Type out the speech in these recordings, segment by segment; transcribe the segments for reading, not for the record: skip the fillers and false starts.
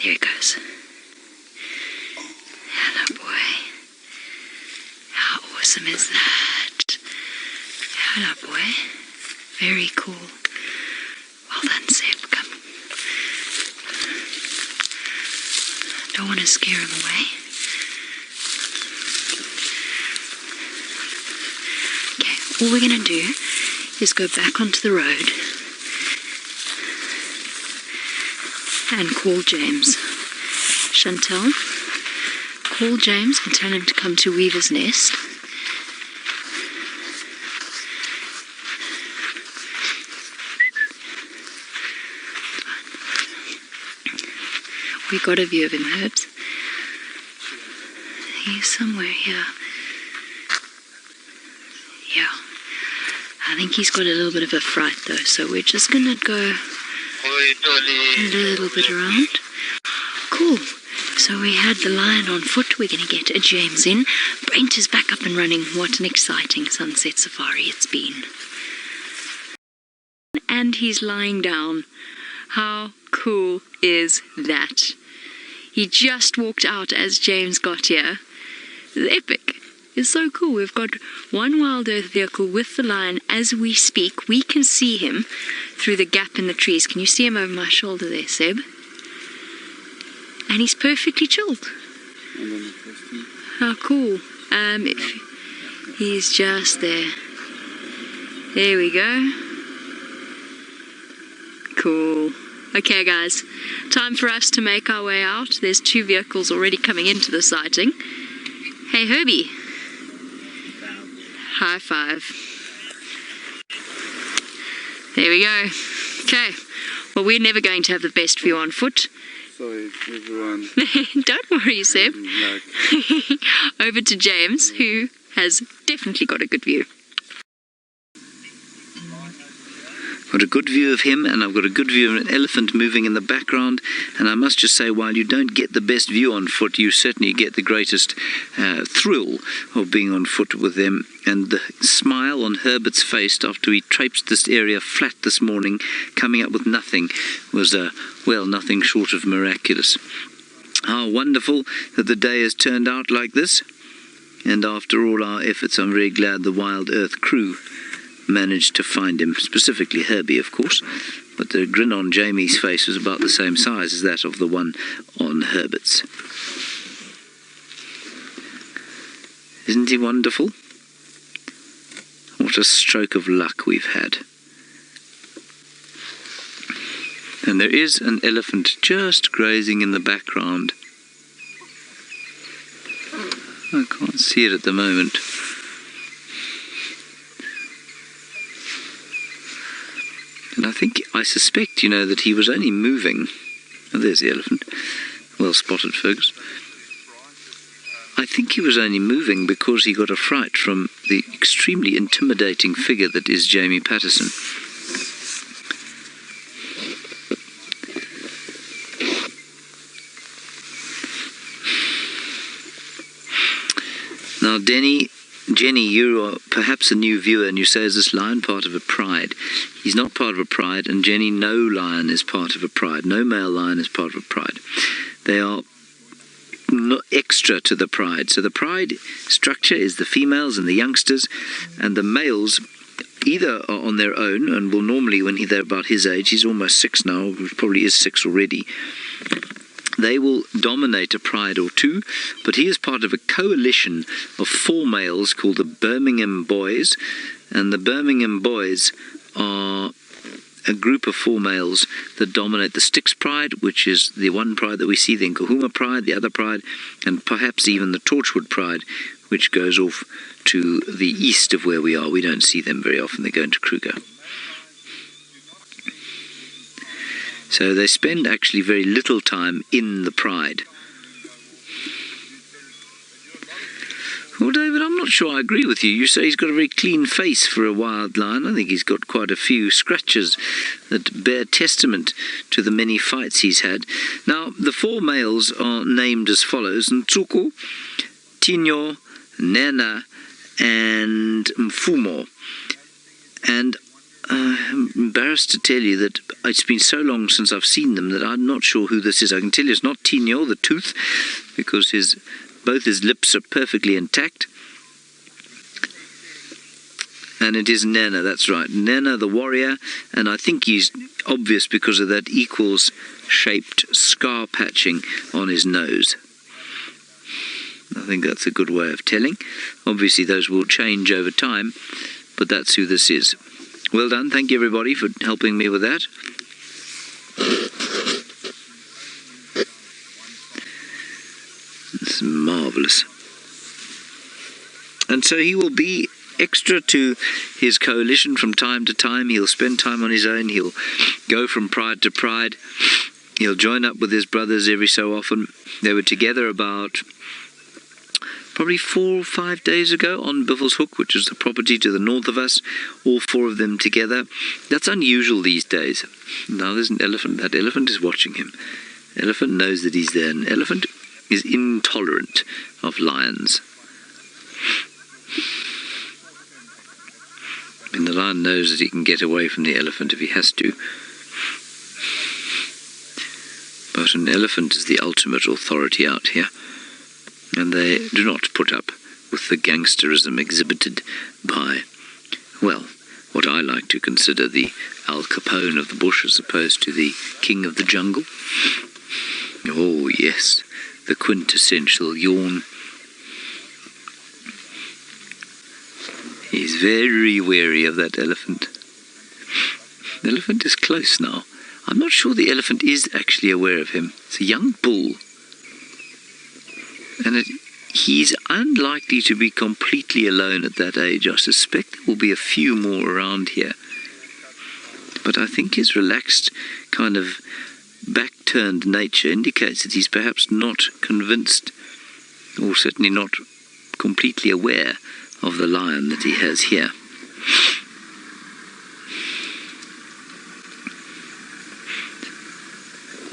There he goes. Hello, boy. How awesome is that? Hello, boy. Very cool. Well done, Seb. Come. Don't want to scare him away. Okay, all we're going to do is go back onto the road and call James. Chantel, call James and tell him to come to Weaver's Nest. We got a view of him, Herbs. He's somewhere here. Yeah. I think he's got a little bit of a fright though, so we're just gonna go a little bit around. Cool. So we had the lion on foot. We're gonna get a James in. Brent is back up and running. What an exciting sunset safari it's been. And he's lying down. How cool is that? He just walked out as James got here. It's epic. It's so cool. We've got one Wild Earth vehicle with the lion as we speak. We can see him through the gap in the trees. Can you see him over my shoulder there, Seb? And he's perfectly chilled. How cool. He's just there. There we go. Cool. Okay guys, time for us to make our way out. There's 2 vehicles already coming into the sighting. Hey Herbie. High five. There we go. Okay. Well, we're never going to have the best view on foot. Sorry, everyone. Don't worry, Seb. Over to James, who has definitely got a good view. Got a good view of him, and I've got a good view of an elephant moving in the background. And I must just say, while you don't get the best view on foot, you certainly get the greatest thrill of being on foot with them. And the smile on Herbert's face after he traipsed this area flat this morning, coming up with nothing, was, well, nothing short of miraculous. How wonderful that the day has turned out like this. And after all our efforts, I'm very glad the Wild Earth crew managed to find him, specifically Herbie, of course, but the grin on Jamie's face was about the same size as that of the one on Herbert's. Isn't he wonderful? What a stroke of luck we've had. And there is an elephant just grazing in the background. I can't see it at the moment. And I suspect, that he was only moving. Oh, there's the elephant. Well spotted, Fergus. I think he was only moving because he got a fright from the extremely intimidating figure that is Jamie Patterson. Now, Jenny, you are perhaps a new viewer, and you say, is this lion part of a pride? He's not part of a pride, and Jenny, no lion is part of a pride. No male lion is part of a pride. They are extra to the pride. So the pride structure is the females and the youngsters, and the males either are on their own, and will normally, when they're about his age, he's almost 6 now, probably is 6 already, they will dominate a pride or 2, but he is part of a coalition of 4 males called the Birmingham Boys, and the Birmingham Boys are a group of 4 males that dominate the Styx Pride, which is the one pride that we see, the Nkuhuma Pride, the other pride, and perhaps even the Torchwood Pride, which goes off to the east of where we are. We don't see them very often. They go into Kruger. So they spend actually very little time in the pride. Well, David, I'm not sure I agree with you. You say he's got a very clean face for a wild lion. I think he's got quite a few scratches that bear testament to the many fights he's had. Now, the 4 males are named as follows: Ntsuku, Tinyo, Nhenha, and Mfumo. And I'm embarrassed to tell you that it's been so long since I've seen them that I'm not sure who this is. I can tell you it's not Tinyo, the tooth, because both his lips are perfectly intact. And it is Nhenha, that's right. Nhenha the warrior, and I think he's obvious because of that equals-shaped scar patching on his nose. I think that's a good way of telling. Obviously those will change over time, but that's who this is. Well done, thank you everybody for helping me with that. It's marvellous. And so he will be extra to his coalition from time to time. He'll spend time on his own. He'll go from pride to pride. He'll join up with his brothers every so often. They were together about probably 4 or 5 days ago on Biffle's Hook, which is the property to the north of us, all 4 of them together. That's unusual these days. Now there's an elephant. That elephant is watching him. Elephant knows that he's there. An elephant is intolerant of lions. And the lion knows that he can get away from the elephant if he has to. But an elephant is the ultimate authority out here. And they do not put up with the gangsterism exhibited by, well, what I like to consider the Al Capone of the bush as opposed to the king of the jungle. Oh yes, the quintessential yawn. He's very wary of that elephant. The elephant is close now. I'm not sure the elephant is actually aware of him. It's a young bull. And he's unlikely to be completely alone at that age. I suspect there will be a few more around here. But I think his relaxed, kind of back-turned nature indicates that he's perhaps not convinced, or certainly not completely aware of the lion that he has here.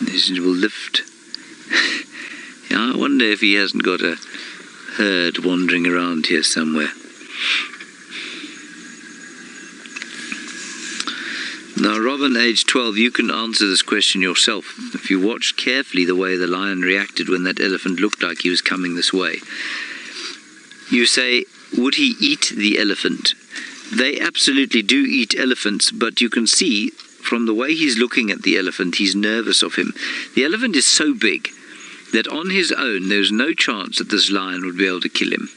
This will lift. I wonder if he hasn't got a herd wandering around here somewhere. Now, Robin, age 12, you can answer this question yourself. If you watched carefully the way the lion reacted when that elephant looked like he was coming this way. You say, would he eat the elephant? They absolutely do eat elephants, but you can see from the way he's looking at the elephant, he's nervous of him. The elephant is so big that on his own there's no chance that this lion would be able to kill him.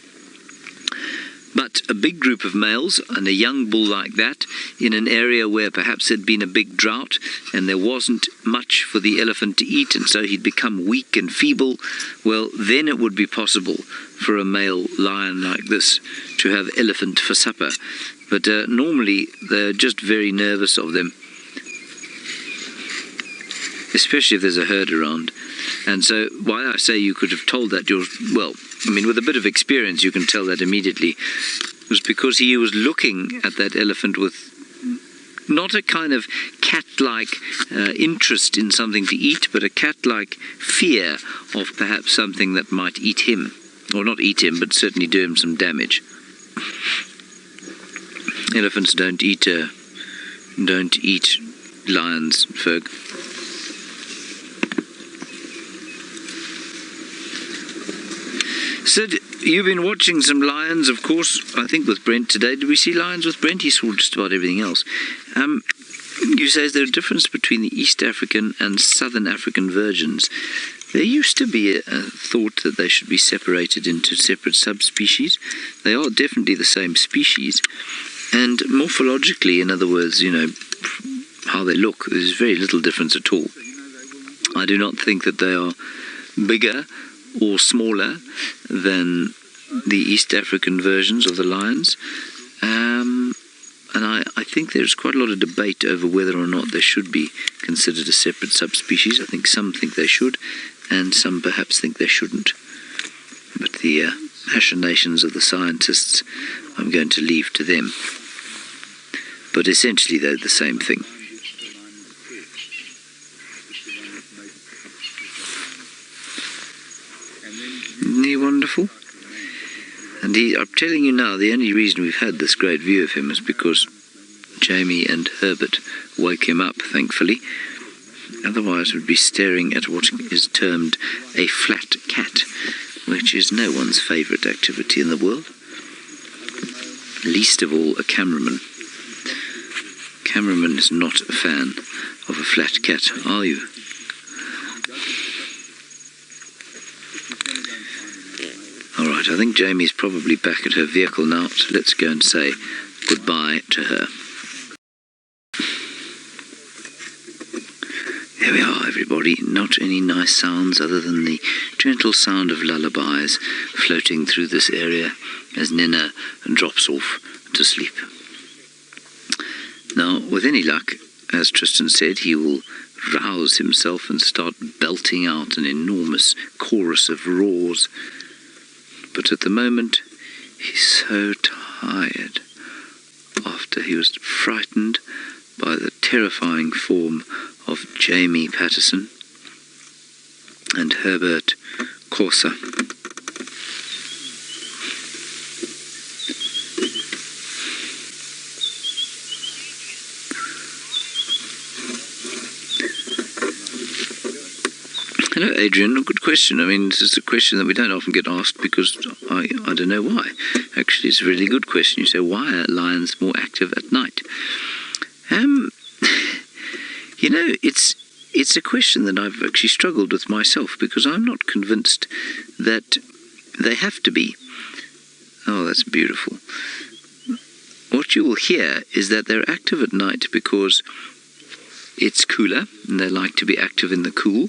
But a big group of males and a young bull like that in an area where perhaps there'd been a big drought and there wasn't much for the elephant to eat, and so he'd become weak and feeble, well, then it would be possible for a male lion like this to have elephant for supper. But normally they're just very nervous of them, especially if there's a herd around. And so why I say you could have told that, well, I mean, with a bit of experience you can tell that immediately, was because he was looking at that elephant with not a kind of cat-like interest in something to eat, but a cat-like fear of perhaps something that might eat him. Or not eat him, but certainly do him some damage. Elephants don't eat lions, Ferg. Sid, you've been watching some lions, of course, I think with Brent today. Did we see lions with Brent? He saw just about everything else. You say is there a difference between the East African and Southern African virgins? There used to be a thought that they should be separated into separate subspecies. They are definitely the same species. And morphologically, in other words, you know, how they look, there's very little difference at all. I do not think that they are bigger or smaller than the East African versions of the lions. And I think there's quite a lot of debate over whether or not they should be considered a separate subspecies. I think some think they should, and some perhaps think they shouldn't. But the machinations of the scientists, I'm going to leave to them. But essentially they're the same thing. Isn't he wonderful? And I'm telling you now, the only reason we've had this great view of him is because Jamie and Herbert woke him up, thankfully. Otherwise would be staring at what is termed a flat cat, which is no one's favourite activity in the world. Least of all a cameraman. Cameraman is not a fan of a flat cat, are you? Alright, I think Jamie's probably back at her vehicle now, so let's go and say goodbye to her. There we are, everybody. Not any nice sounds other than the gentle sound of lullabies floating through this area as Nhenha drops off to sleep. Now, with any luck, as Tristan said, he will rouse himself and start belting out an enormous chorus of roars. But at the moment, he's so tired after he was frightened by the terrifying form of Jamie Patterson and Herbert Corsa. Hello, Adrian. Good question. I mean, this is a question that we don't often get asked because I don't know why. Actually, it's a really good question. You say, why are lions more active at night? You know, it's a question that I've actually struggled with myself because I'm not convinced that they have to be. Oh, that's beautiful. What you will hear is that they're active at night because it's cooler and they like to be active in the cool.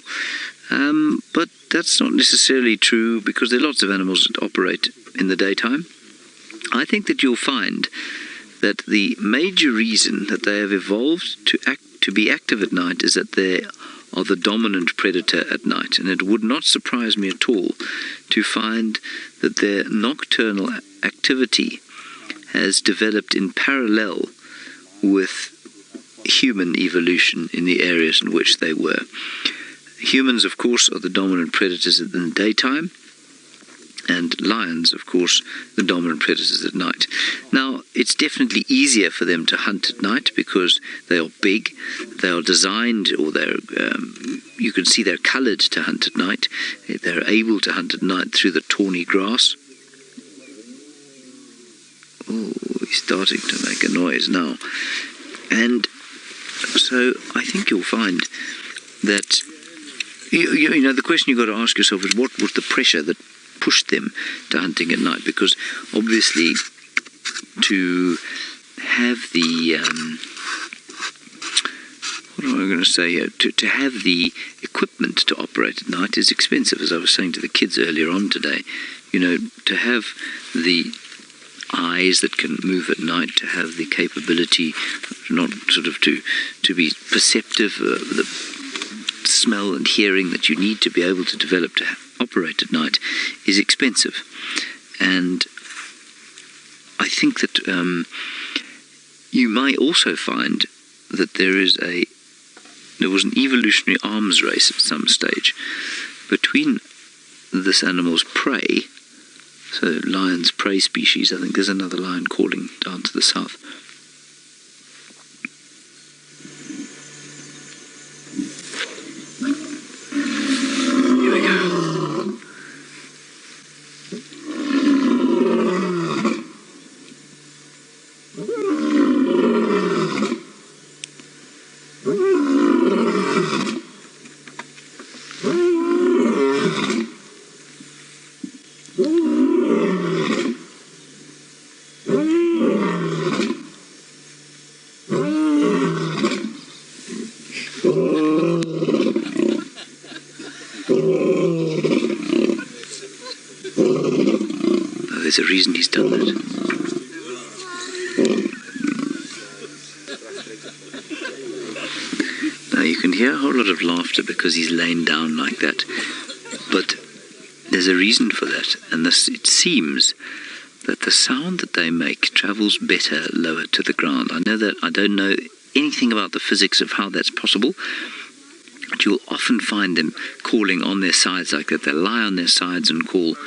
But that's not necessarily true because there are lots of animals that operate in the daytime. I think that you'll find that the major reason that they have evolved to be active at night is that they are the dominant predator at night. And it would not surprise me at all to find that their nocturnal activity has developed in parallel with human evolution in the areas in which they were. Humans, of course, are the dominant predators in the daytime, and lions, of course, the dominant predators at night. Now, it's definitely easier for them to hunt at night because they are big, they are designed, or you can see they're coloured to hunt at night. They're able to hunt at night through the tawny grass. Oh, he's starting to make a noise now. And so I think you'll find that you know, the question you've got to ask yourself is what was the pressure that pushed them to hunting at night? Because obviously to have the what am I going to say here? To have the equipment to operate at night is expensive, as I was saying to the kids earlier on today. You know, to have the eyes that can move at night, to have the capability not sort of to be perceptive, the smell and hearing that you need to be able to develop to operate at night is expensive. And I think that you might also find that there was an evolutionary arms race at some stage between this animal's prey, so lion's prey species. I think there's another lion calling down to the south. Here we go. There's a reason he's done that. Now you can hear a whole lot of laughter because he's laying down like that. But there's a reason for that, and it seems that the sound that they make travels better lower to the ground. I know that I don't know anything about the physics of how that's possible, but you'll often find them calling on their sides like that. They lie on their sides and call.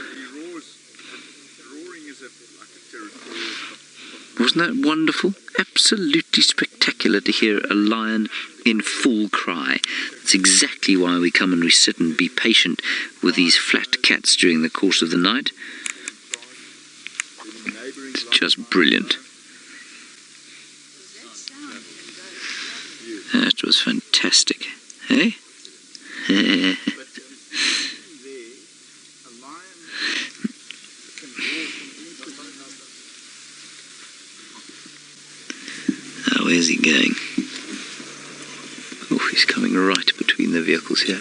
Wasn't that wonderful? absolutely spectacular to hear a lion in full cry. That's exactly why we come and we sit and be patient with these flat cats during the course of the night. It's just brilliant. That was fantastic. Hey? Oh, where's he going? Oh, he's coming right between the vehicles here.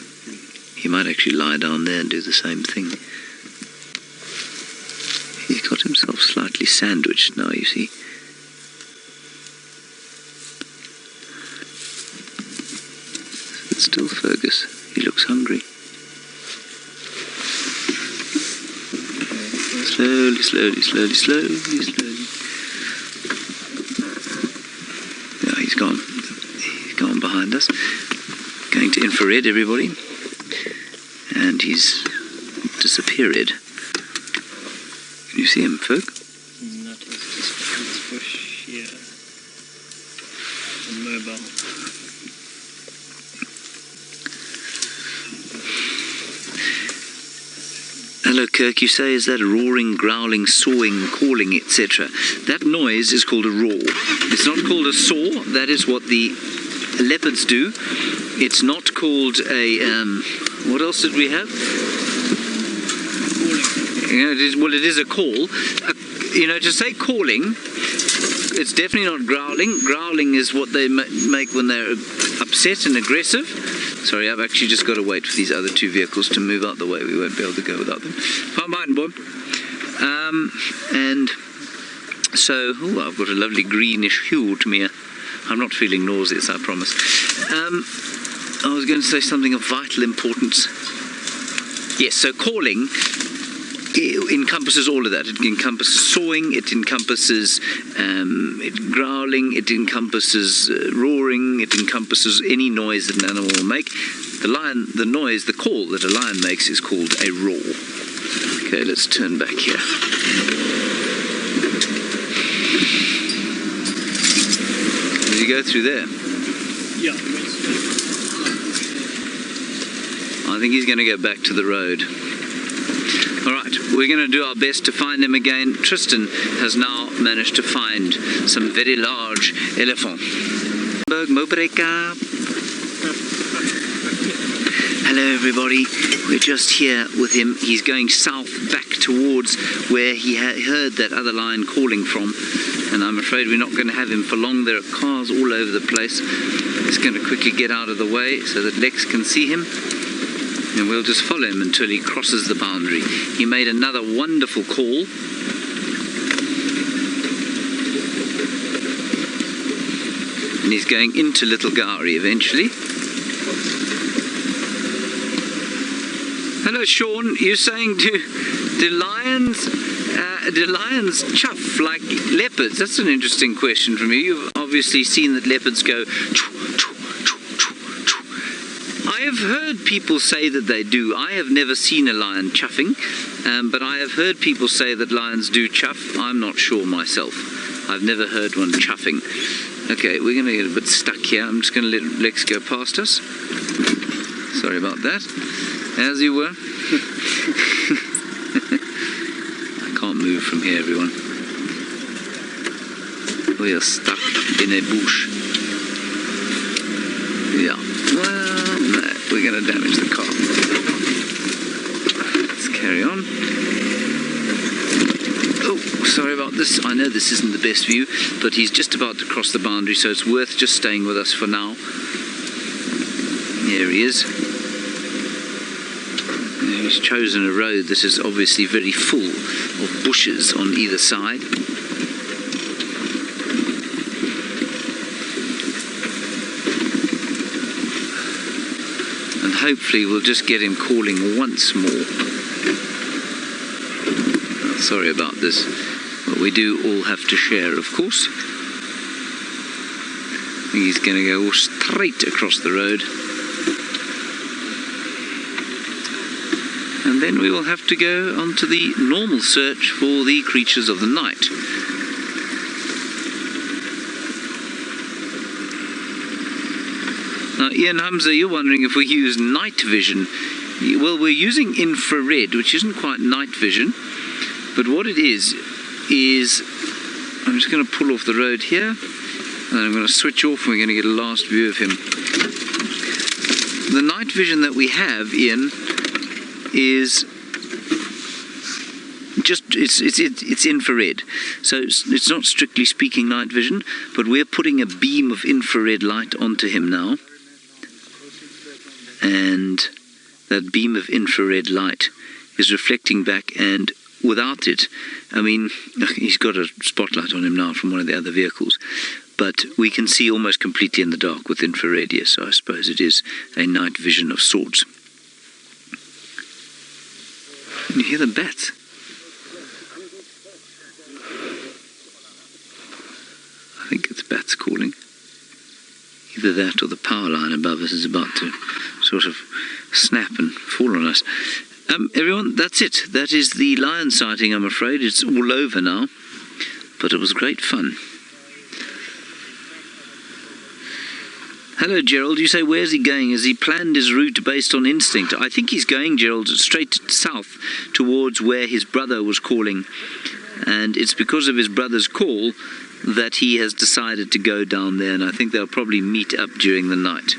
He might actually lie down there and do the same thing. He's got himself slightly sandwiched now, you see. It's still Fergus. He looks hungry. Slowly, slowly, slowly, slowly, slowly. Yeah, he's gone. He's gone behind us. Going to infrared, everybody. And he's disappeared. Can you see him, Ferg? Not his bush here. On mobile. Hello, Kirk. You say, is that roaring, growling, sawing, calling, etc.? That noise is called a roar. It's not called a saw. That is what the leopards do. It's not called a... what else did we have? It is a call. To say calling, it's definitely not growling. Growling is what they make when they're upset and aggressive. Sorry, I've actually just got to wait for these other two vehicles to move out the way. We won't be able to go without them. Fine, biting, boy. And so, I've got a lovely greenish hue to me. I'm not feeling nauseous, I promise. I was going to say something of vital importance. Yes, so calling encompasses all of that. It encompasses sawing, it encompasses growling, it encompasses roaring, it encompasses any noise that an animal will make. The noise, the call that a lion makes is called a roar. Okay, let's turn back here. Did you go through there? Yeah. I think he's going to go back to the road. Alright, we're going to do our best to find them again. Tristan has now managed to find some very large elephant. Hello everybody, we're just here with him. He's going south back towards where he heard that other lion calling from, and I'm afraid we're not going to have him for long. There are cars all over the place. He's going to quickly get out of the way so that Lex can see him. And we'll just follow him until he crosses the boundary. He made another wonderful call. And he's going into Little Gowrie eventually. Hello, Sean. You're saying do lions chuff like leopards? That's an interesting question from you. You've obviously seen that leopards go choo, choo, choo, choo, choo. I have heard people say that they do. I have never seen a lion chuffing, but I have heard people say that lions do chuff. I'm not sure myself. I've never heard one chuffing. Okay, we're going to get a bit stuck here. I'm just going to let Lex go past us. Sorry about that. As you were. I can't move from here, everyone. We are stuck in a bush. Yeah. Well, no, we're going to damage the car. Let's carry on. Oh, sorry about this. I know this isn't the best view, but he's just about to cross the boundary, so it's worth just staying with us for now. Here he is. He's chosen a road that is obviously very full of bushes on either side. And hopefully we'll just get him calling once more. Sorry about this, but we do all have to share, of course. I think he's going to go straight across the road. And then we will have to go on to the normal search for the creatures of the night. Ian Hamza, you're wondering if we use night vision. Well, we're using infrared, which isn't quite night vision, but what it is I'm just going to pull off the road here, and I'm going to switch off, and we're going to get a last view of him. The night vision that we have, Ian, is just it's infrared, so it's not strictly speaking night vision, but we're putting a beam of infrared light onto him now, and that beam of infrared light is reflecting back, and without it, I mean, he's got a spotlight on him now from one of the other vehicles, but we can see almost completely in the dark with infrared, yes, so I suppose it is a night vision of sorts. Can you hear the bats? I think it's bats calling. Either that or the power line above us is about to sort of snap and fall on us. Everyone, that's it. That is the lion sighting, I'm afraid. It's all over now, but it was great fun. Hello, Gerald. You say, where's he going? Has he planned his route based on instinct? I think he's going, Gerald, straight south towards where his brother was calling, and it's because of his brother's call that he has decided to go down there, and I think they'll probably meet up during the night.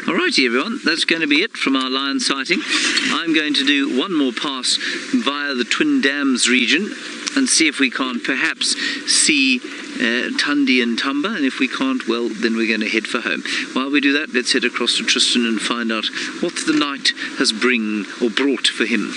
Alrighty, everyone, that's going to be it from our lion sighting. I'm going to do one more pass via the Twin Dams region and see if we can't perhaps see Tundi and Tumba, and if we can't, well, then we're going to head for home. While we do that, let's head across to Tristan and find out what the night has brought for him.